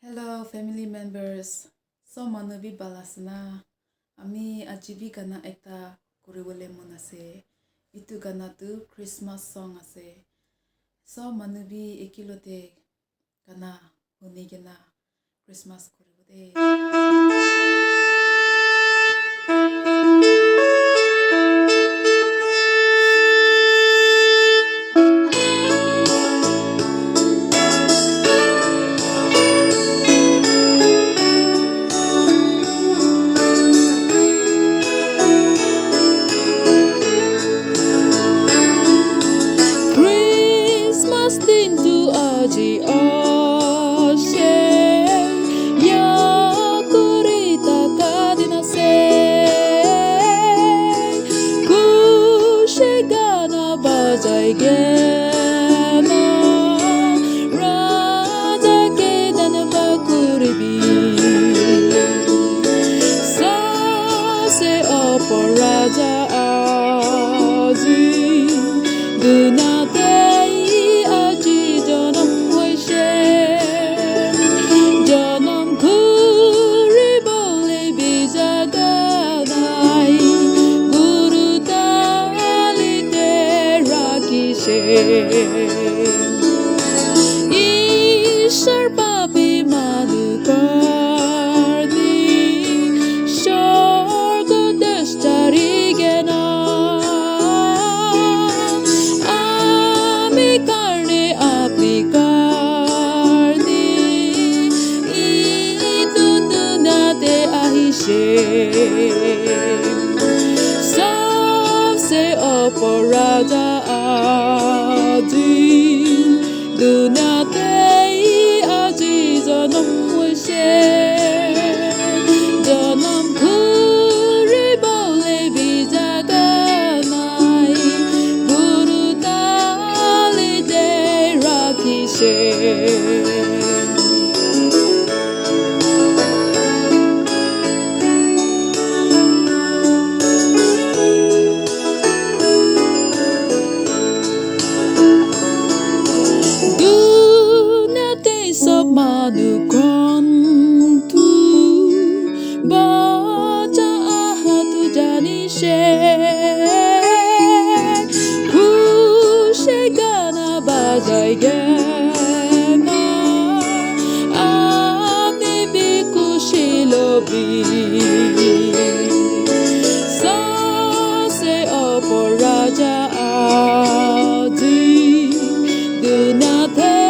Hello, family members. So manu bi balasna. Ami ajibi gana ekta kuribole mon ase. Itu gana tu Christmas song ase. So manu bi ekilote gana hunigena Christmas kuribode. Christmas dintu ashe ya kurita kadina se Kushi gana bazai gena raja kedana bakuribi sase operaja aji dunate aji janam hoise janam kuri bole bijaganai guru talite rakise Ishwar pappi manu karni Shorgot desh Chari gena karni Apni karni ashe सबसे अपराधा आजी दुनियाते आजी जन्म होइसे जन्म घुरिबले बिजागानाइ गुरु तालिते राखिसे manu kontu bazai tu janishe Kushi gana bazai gena Apni bi Kushi lobi sase operaja aji dunate